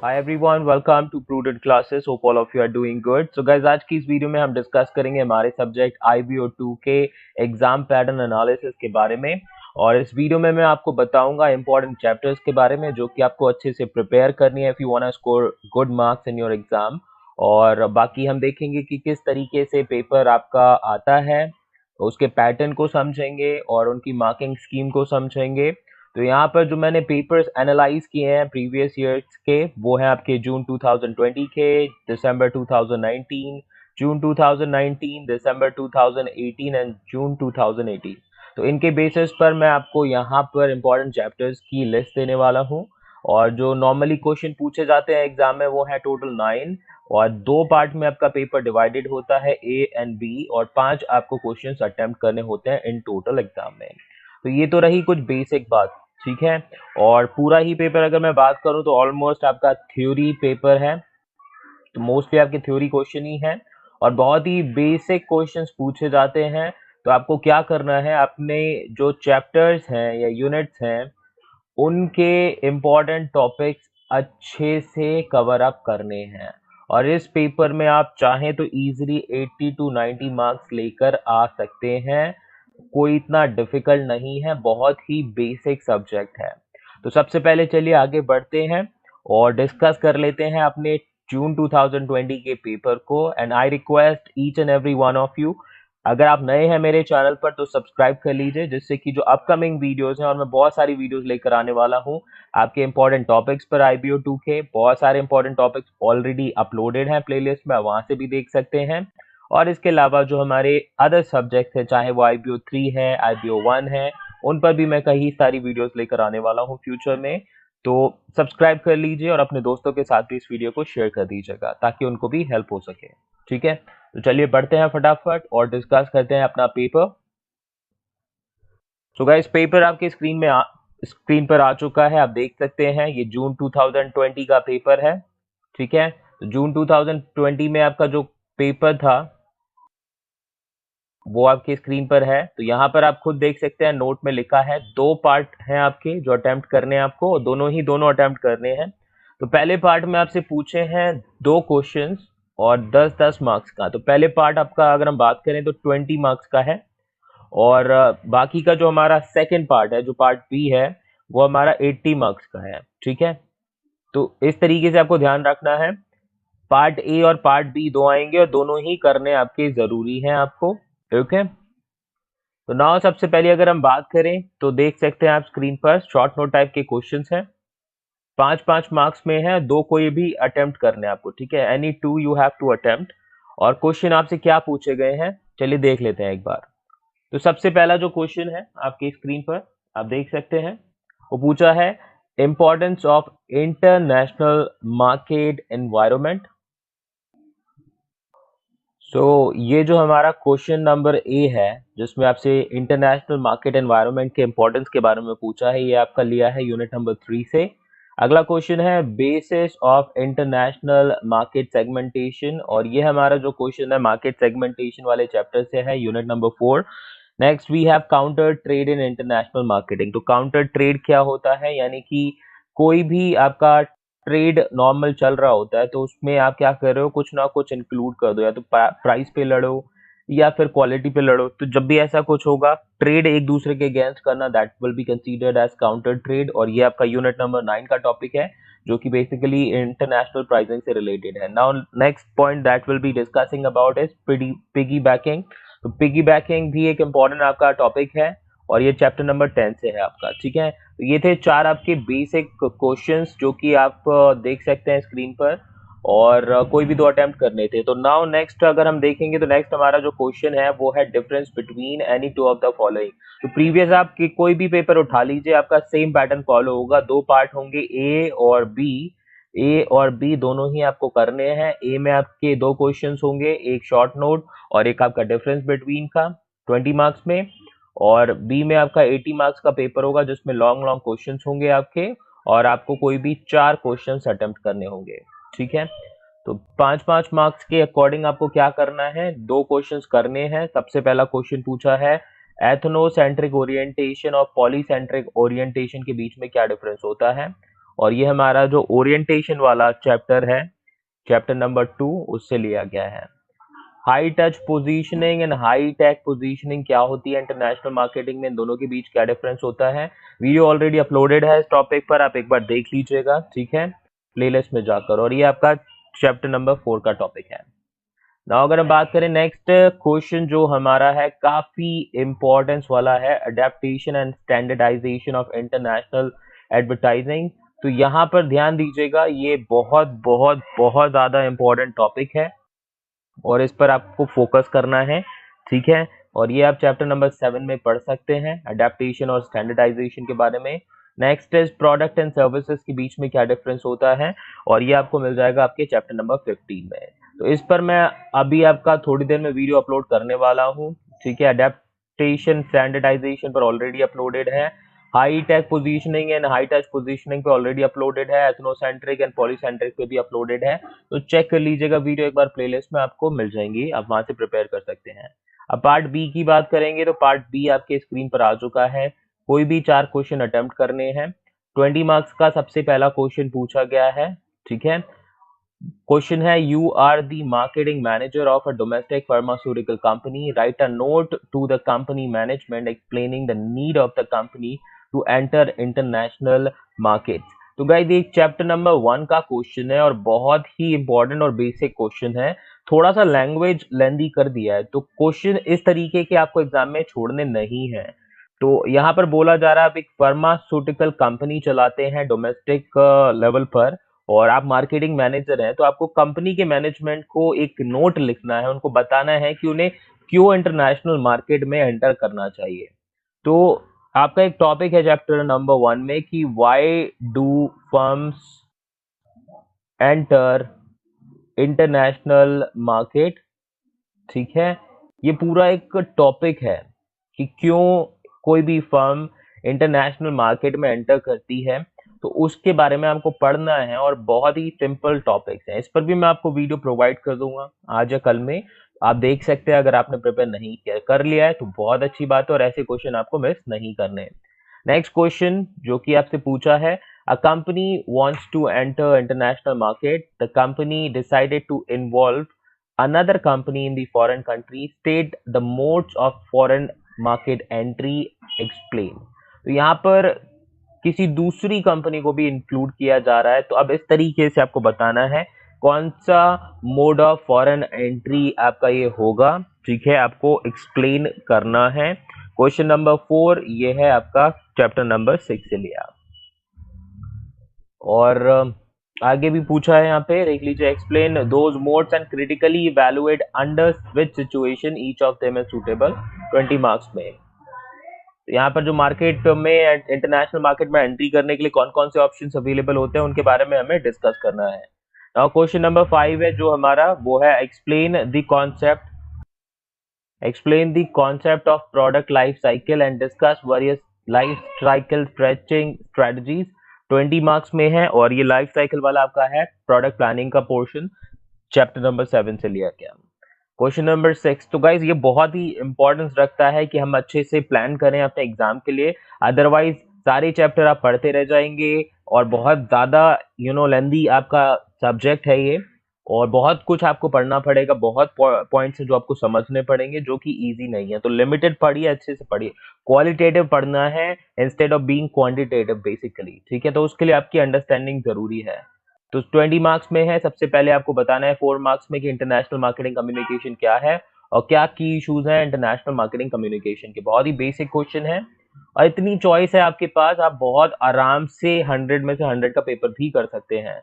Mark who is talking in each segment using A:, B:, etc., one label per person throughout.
A: Hi everyone, welcome to Prudent Classes. Hope all of you are doing good. So guys, आज की इस video में हम discuss करेंगे हमारे सब्जेक्ट IBO2 के एग्जाम पैटर्न एनालिसिस के बारे में। और इस वीडियो में मैं आपको बताऊंगा इंपॉर्टेंट चैप्टर्स के बारे में जो कि आपको अच्छे से प्रिपेयर करनी है if you want to score good marks in your exam. और बाकी हम देखेंगे कि किस तरीके से पेपर आपका आता है, उसके पैटर्न को समझेंगे और उनकी मार्किंग स्कीम को समझेंगे। तो यहाँ पर जो मैंने पेपर्स एनालाइज किए हैं प्रीवियस ईयर्स के, वो हैं आपके जून 2020 के, दिसंबर 2019, जून 2019, दिसंबर 2018 एंड जून 2018। तो इनके बेसिस पर मैं आपको यहाँ पर इंपॉर्टेंट चैप्टर्स की लिस्ट देने वाला हूँ। और जो नॉर्मली क्वेश्चन पूछे जाते हैं एग्जाम में वो है टोटल 9। और दो पार्ट में आपका पेपर डिवाइडेड होता है, ए एंड बी, और 5 आपको क्वेश्चंस अटेम्प्ट करने होते हैं इन टोटल एग्जाम में। तो ये तो रही कुछ बेसिक बात, ठीक है। और पूरा ही पेपर अगर मैं बात करूं तो ऑलमोस्ट आपका थ्योरी पेपर है, तो मोस्टली आपके थ्योरी क्वेश्चन ही हैं और बहुत ही बेसिक क्वेश्चंस पूछे जाते हैं। तो आपको क्या करना है, अपने जो चैप्टर्स हैं या यूनिट्स हैं उनके इम्पोर्टेंट टॉपिक्स अच्छे से कवर अप करने हैं। और इस पेपर में आप चाहें तो इजीली 80 टू 90 मार्क्स लेकर आ सकते हैं। कोई इतना डिफिकल्ट नहीं है, बहुत ही बेसिक सब्जेक्ट है। तो सबसे पहले चलिए आगे बढ़ते हैं और डिस्कस कर लेते हैं अपने जून 2020 के पेपर को। And I request each and every one of you, अगर आप नए हैं मेरे चैनल पर तो सब्सक्राइब कर लीजिए, जिससे कि जो अपकमिंग वीडियोस हैं, और मैं बहुत सारी वीडियोस लेकर आने वाला हूं आपके इंपॉर्टेंट टॉपिक्स पर, IBO2 के बहुत सारे इंपॉर्टेंट टॉपिक्स ऑलरेडी अपलोडेड हैं प्लेलिस्ट में, वहां से भी देख सकते हैं। और इसके अलावा जो हमारे अदर सब्जेक्ट्स हैं, चाहे वो IBO3 है, IBO1 है, उन पर भी मैं कई सारी वीडियोस लेकर आने वाला हूँ फ्यूचर में। तो सब्सक्राइब कर लीजिए और अपने दोस्तों के साथ भी इस वीडियो को शेयर कर दीजिएगा ताकि उनको भी हेल्प हो सके, ठीक है। तो चलिए बढ़ते हैं फटाफट और डिस्कस करते हैं अपना पेपर। सो गाइस, पेपर आपके स्क्रीन पर आ चुका है, आप देख सकते हैं ये जून 2020 का पेपर है, ठीक है। तो जून 2020 में आपका जो पेपर था वो आपके स्क्रीन पर है। तो यहाँ पर आप खुद देख सकते हैं, नोट में लिखा है 2 पार्ट हैं आपके जो अटेम्प्ट करने हैं आपको, दोनों अटेम्प्ट करने हैं। तो पहले पार्ट में आपसे पूछे हैं 2 क्वेश्चंस और 10-10 मार्क्स का। तो पहले पार्ट आपका अगर हम बात करें तो 20 मार्क्स का है। और बाकी का जो हमारा सेकंड पार्ट है, जो पार्ट बी है, वो हमारा 80 मार्क्स का है, ठीक है। तो इस तरीके से आपको ध्यान रखना है, पार्ट ए और पार्ट बी दो आएंगे और दोनों ही करने आपके जरूरी हैं आपको, ओके। तो नाउ सबसे पहले अगर हम बात करें तो देख सकते हैं आप स्क्रीन पर शॉर्ट नोट टाइप के क्वेश्चंस हैं, 5-5 मार्क्स में है, 2 कोई भी अटेम्प्ट करने हैं आपको, ठीक है। Any 2 you have to attempt. और क्वेश्चन आपसे क्या पूछे गए हैं चलिए देख लेते हैं एक बार। तो सबसे पहला जो क्वेश्चन है आपकी स्क्रीन पर आप देख सकते हैं, वो पूछा है importance of international market environment. ये जो हमारा क्वेश्चन नंबर ए है, जिसमें आपसे इंटरनेशनल मार्केट एनवायरनमेंट के इंपॉर्टेंस के बारे में पूछा है, ये आपका लिया है यूनिट नंबर 3 से। अगला क्वेश्चन है basis of international market segmentation, और ये हमारा जो क्वेश्चन है मार्केट सेगमेंटेशन वाले चैप्टर से है, unit number 4। Next we have counter trade in international marketing. तो काउंटर ट्रेड क्या होता है, यानी कि कोई भी आपका ट्रेड नॉर्मल चल रहा होता है तो उसमें आप क्या कर रहे हो, कुछ ना कुछ इंक्लूड कर दो, या तो प्राइस पे लड़ो या फिर क्वालिटी पे लड़ो। तो जब भी ऐसा कुछ होगा, ट्रेड एक दूसरे के अगेंस्ट करना, that will be considered as counter trade. और ये आपका यूनिट नंबर 9 का टॉपिक है, जो कि बेसिकली इंटरनेशनल प्राइसिंग से रिलेटेड है। Now next point that will be discussing about is piggy banking. तो पिगी बैकिंग भी एक इम्पॉर्टेंट आपका टॉपिक है और ये चैप्टर नंबर 10 से है आपका, ठीक है। तो ये थे 4 आपके बेसिक क्वेश्चंस जो कि आप देख सकते हैं स्क्रीन पर, और कोई भी 2 अटेम्प्ट करने थे। तो नाउ नेक्स्ट अगर हम देखेंगे तो नेक्स्ट हमारा जो क्वेश्चन है वो है difference between any 2 of the following. तो प्रीवियस आपकी कोई भी पेपर उठा लीजिए, आपका सेम पैटर्न फॉलो होगा, 2 पार्ट होंगे ए और बी। ए और बी दोनों ही आपको करने हैं। ए में आपके 2 क्वेश्चंस होंगे, एक शॉर्ट नोट और एक आपका डिफरेंस बिटवीन का 20 मार्क्स में। और बी में आपका 80 मार्क्स का पेपर होगा जिसमें लॉन्ग लॉन्ग क्वेश्चंस होंगे आपके, और आपको कोई भी 4 क्वेश्चंस अटेम्प्ट करने होंगे, ठीक है। तो 5-5 मार्क्स के अकॉर्डिंग आपको क्या करना है, 2 क्वेश्चंस करने हैं। सबसे पहला क्वेश्चन पूछा है एथनोसेंट्रिक ओरिएंटेशन और पॉलीसेंट्रिक ओरिएंटेशन के बीच में क्या डिफरेंस होता है। और ये हमारा जो ओरिएंटेशन वाला चैप्टर है, चैप्टर नंबर 2, उससे लिया गया है। High touch positioning and high tech positioning क्या होती है इंटरनेशनल मार्केटिंग में, इन दोनों के बीच क्या डिफरेंस होता है। वीडियो ऑलरेडी अपलोडेड है इस टॉपिक पर, आप एक बार देख लीजिएगा, ठीक है, प्लेलिस्ट में जाकर। और ये आपका चैप्टर नंबर 4 का टॉपिक है। नाउ अगर हम बात करें नेक्स्ट क्वेश्चन जो हमारा है, काफी इंपॉर्टेंस वाला है, adaptation and standardization of international advertising. तो यहाँ पर ध्यान दीजिएगा, ये बहुत बहुत बहुत ज्यादा इंपॉर्टेंट टॉपिक है और इस पर आपको फोकस करना है, ठीक है। और ये आप चैप्टर नंबर 7 में पढ़ सकते हैं, अडेप्टेशन और स्टैंडर्डाइजेशन के बारे में। Next is product and services के बीच में क्या डिफरेंस होता है, और ये आपको मिल जाएगा आपके चैप्टर नंबर 15 में। तो इस पर मैं अभी आपका थोड़ी देर में वीडियो अपलोड करने वाला हूँ, ठीक है। अडेप्टेशन स्टैंडर्डाइजेशन पर ऑलरेडी अपलोडेड है, high tech positioning and high touch positioning पे ऑलरेडी अपलोडेड है, एथनोसेंट्रिक एंड पॉलीसेंट्रिक पे भी अपलोडेड है। तो चेक कर लीजिएगा वीडियो एक बार, प्लेलिस्ट में आपको मिल जाएंगी, आप वहां से प्रिपेयर कर सकते हैं। अब पार्ट बी की बात करेंगे तो पार्ट बी आपके स्क्रीन पर आ चुका है। कोई भी 4 क्वेश्चन अटेम्प्ट करने हैं, 20 मार्क्स का सबसे पहला क्वेश्चन पूछा गया है, ठीक है। क्वेश्चन है, you are the marketing manager of a domestic pharmaceutical company, write a note to the company management explaining the need of the company to enter international markets. तो गाइस ये चैप्टर नंबर 1 का question है और बहुत ही important और basic question है। थोड़ा सा लैंग्वेज लेंदी कर दिया है, तो क्वेश्चन इस तरीके के आपको एग्जाम में छोड़ने नहीं है। तो यहाँ पर बोला जा रहा है, आप एक फार्मास्यूटिकल कंपनी चलाते हैं डोमेस्टिक लेवल पर और आप मार्केटिंग मैनेजर हैं, तो आपको कंपनी के मैनेजमेंट को एक नोट लिखना है, उनको बताना है कि उन्हें क्यों इंटरनेशनल मार्केट में एंटर करना चाहिए। तो आपका एक टॉपिक है चैप्टर नंबर 1 में कि why do firms enter international market, ठीक है। ये पूरा एक टॉपिक है कि क्यों कोई भी फर्म इंटरनेशनल मार्केट में एंटर करती है, तो उसके बारे में आपको पढ़ना है और बहुत ही सिंपल टॉपिक्स हैं। इस पर भी मैं आपको वीडियो प्रोवाइड कर दूंगा आज या कल में, आप देख सकते हैं। अगर आपने प्रिपेयर नहीं किया कर लिया है तो बहुत अच्छी बात है और ऐसे क्वेश्चन आपको मिस नहीं करने। नेक्स्ट क्वेश्चन जो कि आपसे पूछा है, a company wants to enter international market, the company decided to involve another company in the foreign country, state the modes of foreign market entry, explain। तो यहाँ पर किसी दूसरी कंपनी को भी इंक्लूड किया जा रहा है, तो अब इस तरीके से आपको बताना है कौन सा मोड ऑफ फॉरेन एंट्री आपका ये होगा, ठीक है, आपको एक्सप्लेन करना है। क्वेश्चन नंबर 4 ये है आपका चैप्टर नंबर 6 से लिया। और आगे भी पूछा है, यहाँ पे देख लीजिए, explain those modes and critically evaluate under which situation each of them is suitable, 20 marks में। तो यहाँ पर जो मार्केट में इंटरनेशनल मार्केट में एंट्री करने के लिए कौन कौन से ऑप्शंस अवेलेबल होते हैं उनके बारे में हमें डिस्कस करना है। नाउ क्वेश्चन नंबर 5 है जो हमारा, वो है explain the concept of product life cycle and discuss various life cycle stretching strategies, 20 marks में है। और ये लाइफ साइकिल वाला आपका है प्रोडक्ट प्लानिंग का पोर्शन, चैप्टर नंबर 7 से लिया गया। क्वेश्चन नंबर 6, तो गाइज ये बहुत ही इंपॉर्टेंस रखता है कि हम अच्छे से प्लान करें अपने एग्जाम के लिए, अदरवाइज सारे चैप्टर आप पढ़ते रह जाएंगे और बहुत ज्यादा लेंदी आपका सब्जेक्ट है ये, और बहुत कुछ आपको पढ़ना पड़ेगा, बहुत पॉइंट्स हैं जो आपको समझने पड़ेंगे जो कि इजी नहीं है। तो लिमिटेड पढ़िए, अच्छे से पढ़िए, क्वालिटेटिव पढ़ना है instead of being quantitative basically, ठीक है। तो उसके लिए आपकी अंडरस्टैंडिंग जरूरी है। तो 20 मार्क्स में है, सबसे पहले आपको बताना है 4 मार्क्स में कि इंटरनेशनल मार्केटिंग कम्युनिकेशन क्या है और क्या की इश्यूज हैं इंटरनेशनल मार्केटिंग कम्युनिकेशन के। बहुत ही बेसिक क्वेश्चन है और इतनी चॉइस है आपके पास, आप बहुत आराम से 100 में से 100 का पेपर भी कर सकते हैं।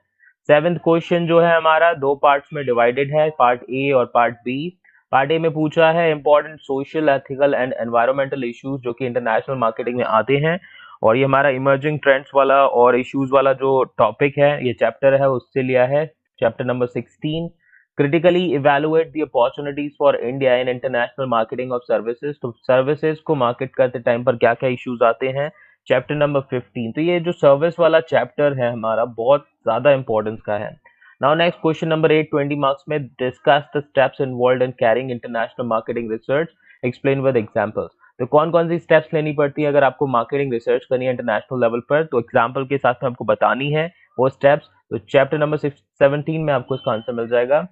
A: 7th क्वेश्चन जो है हमारा 2 पार्ट्स में डिवाइडेड है, पार्ट ए और पार्ट बी। पार्ट ए में पूछा है important social, ethical and environmental issues जो कि इंटरनेशनल मार्केटिंग में आते हैं, और ये हमारा इमर्जिंग ट्रेंड्स वाला और इश्यूज वाला जो टॉपिक है, ये चैप्टर है, उससे लिया है, chapter number 16। Critically evaluate the opportunities for India in international marketing of services, तो सर्विसेज को मार्केट करते टाइम पर क्या क्या इश्यूज आते हैं, चैप्टर नंबर 15। तो ये जो सर्विस वाला चैप्टर है हमारा बहुत ज्यादा इंपॉर्टेंस का है। Now next question number 8, 20 marks में, discuss the steps involved in carrying international marketing research, explain with examples. तो कौन कौन सी स्टेप्स लेनी पड़ती है अगर आपको मार्केटिंग रिसर्च करनी है इंटरनेशनल लेवल पर, तो एग्जाम्पल के साथ में आपको बतानी है वो स्टेप्स। तो चैप्टर नंबर 17 में आपको इसका आंसर मिल जाएगा।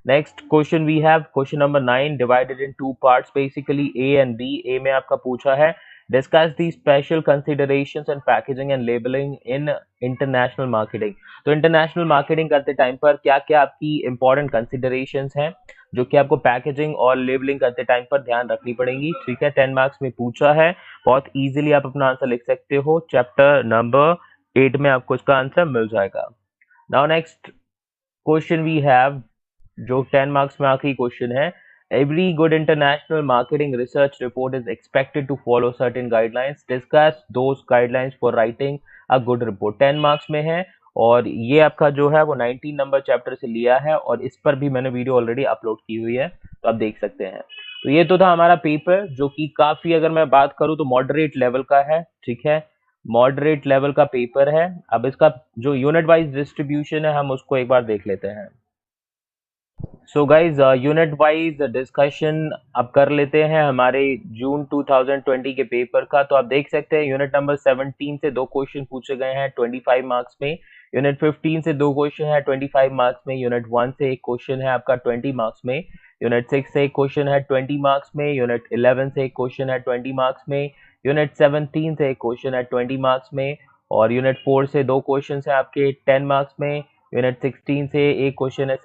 A: Next question we have question number 9 divided in two parts, basically A and B. A में आपका पूछा है discuss the special considerations and packaging and labelling in international marketing. तो इंटरनेशनल मार्केटिंग करते टाइम पर क्या क्या आपकी इंपॉर्टेंट कंसिडरेशंस हैं जो कि आपको पैकेजिंग और लेबलिंग करते टाइम पर ध्यान रखनी पड़ेंगी। ठीक है, 10 मार्क्स में पूछा है, बहुत इजीली आप अपना आंसर लिख सकते हो। चैप्टर नंबर 8 में आपको इसका आंसर मिल जाएगा। Now next question we have जो 10 मार्क्स में आखिरी क्वेश्चन है, every good international marketing research report is expected to follow certain guidelines, discuss those guidelines for writing a good report. 10 marks में है और ये आपका जो है वो 19 नंबर चैप्टर से लिया है और इस पर भी मैंने वीडियो ऑलरेडी अपलोड की हुई है, तो आप देख सकते हैं। तो ये तो था हमारा पेपर जो कि काफी, अगर मैं बात करूं तो मॉडरेट लेवल का है। ठीक है, मॉडरेट लेवल का पेपर है। अब इसका जो यूनिट वाइज डिस्ट्रीब्यूशन है हम उसको एक बार देख लेते हैं। So guys unit wise discussion अब कर लेते हैं हमारे जून 2020 के पेपर का। तो आप देख सकते हैं यूनिट नंबर 17 से दो क्वेश्चन पूछे गए हैं 25 मार्क्स में, यूनिट 15 से दो क्वेश्चन है 25 मार्क्स में, यूनिट 1 से एक क्वेश्चन है आपका 20 मार्क्स में, यूनिट 6 से एक क्वेश्चन है 20 मार्क्स में, यूनिट 11 से एक क्वेश्चन है 20 मार्क्स में, यूनिट 17 से एक क्वेश्चन है 20 मार्क्स में, और यूनिट 4 से दो क्वेश्चन है आपके 10 मार्क्स में, यूनिट 16 से एक क्वेश्चन है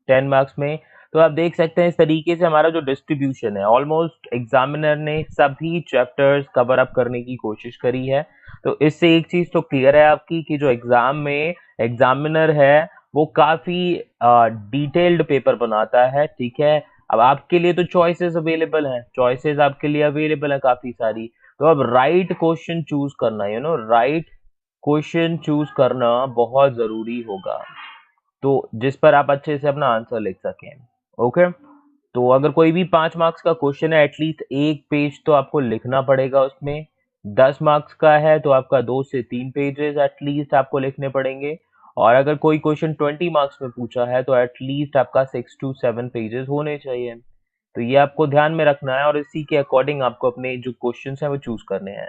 A: 10 मार्क्स में। तो आप देख सकते हैं इस तरीके से हमारा जो डिस्ट्रीब्यूशन है, ऑलमोस्ट एग्जामिनर ने सभी चैप्टर्स कवर अप करने की कोशिश करी है। तो इससे एक चीज तो क्लियर है आपकी कि जो एग्जाम में एग्जामिनर है वो काफी डिटेल्ड पेपर बनाता है। ठीक है, अब आपके लिए तो चॉइसेस अवेलेबल हैं, चॉइसेस आपके लिए अवेलेबल है काफी सारी। तो अब राइट क्वेश्चन चूज करना, राइट क्वेश्चन चूज करना बहुत जरूरी होगा, तो जिस पर आप अच्छे से अपना आंसर लिख सकें। ओके, तो अगर कोई भी 5 मार्क्स का क्वेश्चन है एटलीस्ट एक पेज तो आपको लिखना पड़ेगा उसमें। 10 मार्क्स का है तो आपका 2 से 3 पेजेस एटलीस्ट आपको लिखने पड़ेंगे। और अगर कोई क्वेश्चन 20 मार्क्स में पूछा है तो एटलीस्ट आपका 6 to 7 पेजेस होने चाहिए। तो ये आपको ध्यान में रखना है और इसी के अकॉर्डिंग आपको अपने जो क्वेश्चन हैं वो चूज करने हैं।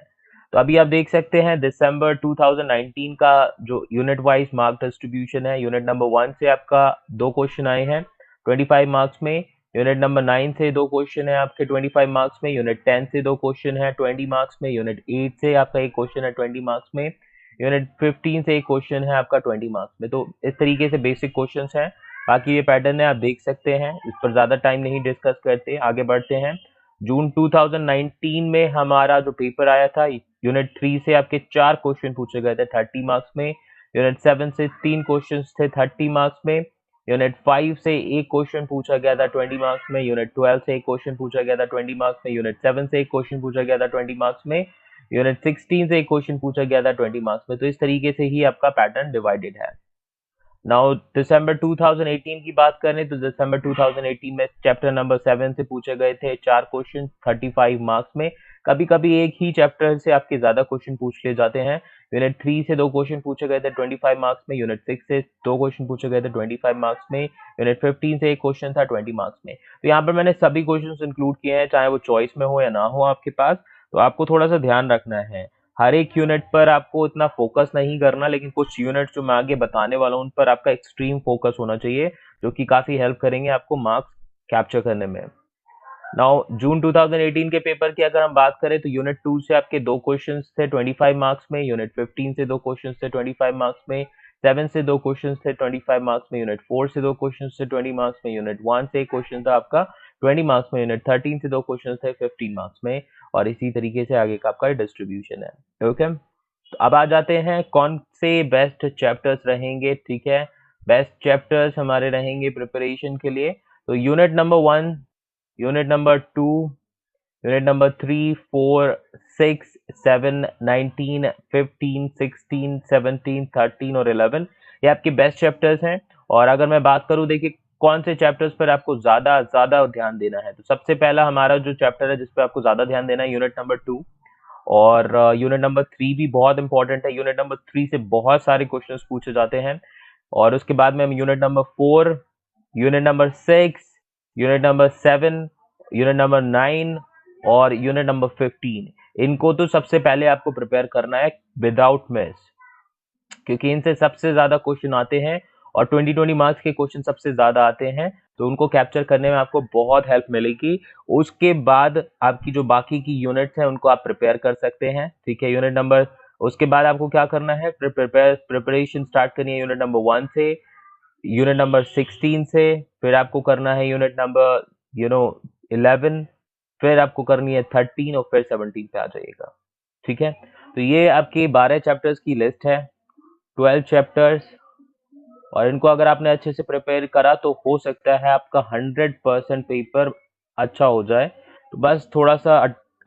A: तो अभी आप देख सकते हैं दिसंबर 2019 का जो यूनिट वाइज मार्क डिस्ट्रीब्यूशन है, यूनिट नंबर 1 से आपका दो क्वेश्चन आए हैं 25 मार्क्स में, यूनिट नंबर 9 से दो क्वेश्चन है आपके 25 मार्क्स में, यूनिट 10 से दो क्वेश्चन है 20 मार्क्स में, यूनिट 8 से आपका एक क्वेश्चन है 20 मार्क्स में, यूनिट 15 से एक क्वेश्चन है आपका 20 मार्क्स में। तो इस तरीके से बेसिक क्वेश्चंस हैं, बाकी ये पैटर्न है आप देख सकते हैं। इस पर ज्यादा टाइम नहीं डिस्कस करते, आगे बढ़ते हैं। जून 2019 में हमारा जो पेपर आया था, यूनिट 3 से आपके 4 क्वेश्चन पूछे गए थे 30 मार्क्स में, यूनिट 7 से 3 क्वेश्चन थे 30 मार्क्स में, यूनिट 5 से एक क्वेश्चन पूछा गया था 20 मार्क्स में, यूनिट 12 से एक क्वेश्चन पूछा गया था 20 मार्क्स में, यूनिट 7 से एक क्वेश्चन पूछा गया था 20 मार्क्स में, यूनिट 16 से एक क्वेश्चन पूछा गया था 20 मार्क्स में। तो इस तरीके से ही आपका पैटर्न डिवाइडेड है। नाउ दिसंबर 2018 की बात करें तो दिसंबर 2018 में चैप्टर नंबर 7 से पूछे गए थे 4 क्वेश्चन 35 मार्क्स में। कभी कभी एक ही चैप्टर से आपके ज्यादा क्वेश्चन पूछ लिए जाते हैं। यूनिट 3 से दो क्वेश्चन पूछे गए थे 25 मार्क्स में, यूनिट 6 से दो क्वेश्चन पूछे गए थे 25 मार्क्स में, यूनिट 15 से एक क्वेश्चन था 20 मार्क्स में। तो यहाँ पर मैंने सभी क्वेश्चन इंक्लूड किए हैं, चाहे वो चॉइस में हो या ना हो आपके पास। तो आपको थोड़ा सा ध्यान रखना है, हर एक यूनिट पर आपको इतना फोकस नहीं करना, लेकिन कुछ यूनिट जो मैं आगे बताने वाला हूं उन पर आपका एक्सट्रीम फोकस होना चाहिए, जो कि काफी हेल्प करेंगे आपको मार्क्स कैप्चर करने में। नाउ जून 2018 के पेपर की अगर हम बात करें तो यूनिट 2 से आपके दो क्वेश्चंस थे 25 मार्क्स में, यूनिट 15 से दो क्वेश्चंस थे 25 मार्क्स में, 7 से दो क्वेश्चंस थे 25 मार्क्स में, यूनिट 4 से दो क्वेश्चंस थे 20 मार्क्स में, यूनिट 1 से एक क्वेश्चन था आपका 20 मार्क्स में, यूनिट 13 से दो क्वेश्चन थे 15 मार्क्स में, और इसी तरीके से आगे का आपका डिस्ट्रीब्यूशन है। ओके, तो अब आ जाते हैं कौन से बेस्ट चैप्टर्स रहेंगे। ठीक है, बेस्ट चैप्टर्स हमारे रहेंगे प्रिपरेशन के लिए। तो unit number 1, unit number 2, unit number 3, 4, 6, 7, 19, 15, 16, 17, 13 और 11 ये आपके बेस्ट चैप्टर्स हैं। और अगर मैं बात करूं, देखिए कौन से चैप्टर्स पर आपको ज्यादा ज्यादा ध्यान देना है, तो सबसे पहला हमारा जो चैप्टर है जिस पर आपको ज्यादा ध्यान देना है यूनिट नंबर 2, और यूनिट नंबर 3 भी बहुत इंपॉर्टेंट है। यूनिट नंबर 3 से बहुत सारे क्वेश्चंस पूछे जाते हैं। और उसके बाद में हम unit number 4, unit number 6, unit number 7, unit number 9, और यूनिट नंबर 15, इनको तो सबसे पहले आपको प्रिपेयर करना है विदाउट मिस, क्योंकि इनसे सबसे ज्यादा क्वेश्चन आते हैं और 20 मार्क्स के क्वेश्चन सबसे ज्यादा आते हैं, तो उनको कैप्चर करने में आपको बहुत हेल्प मिलेगी। उसके बाद आपकी जो बाकी की यूनिट्स हैं उनको आप प्रिपेयर कर सकते हैं, ठीक है। यूनिट नंबर, उसके बाद आपको क्या करना है, प्रिपरेशन स्टार्ट करनी है यूनिट नंबर 1 से, यूनिट नंबर 16 से, फिर आपको करना है यूनिट नंबर 11, फिर आपको करनी है 13 और फिर 17 पे आ जाइएगा, ठीक है। तो ये आपके 12 चैप्टर्स की लिस्ट है, 12 चैप्टर्स, और इनको अगर आपने अच्छे से प्रिपेयर करा तो हो सकता है आपका 100% पेपर अच्छा हो जाए। तो बस थोड़ा सा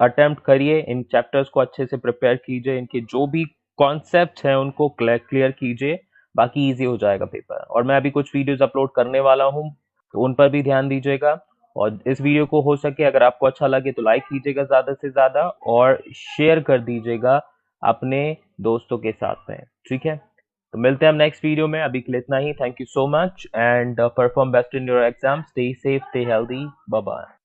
A: अटेम्प्ट करिए, इन चैप्टर्स को अच्छे से प्रिपेयर कीजिए, इनके जो भी कॉन्सेप्ट्स हैं उनको क्लियर कीजिए, बाकी इजी हो जाएगा पेपर। और मैं अभी कुछ वीडियोस अपलोड करने वाला हूँ, तो उन पर भी ध्यान दीजिएगा। और इस वीडियो को हो सके अगर आपको अच्छा लगे तो लाइक कीजिएगा ज़्यादा से ज़्यादा, और शेयर कर दीजिएगा अपने दोस्तों के साथ में, ठीक है। तो मिलते हैं हम नेक्स्ट वीडियो में, अभी के लिए इतना ही। Thank you so much and perform best in your exam, stay safe, stay healthy, bye bye.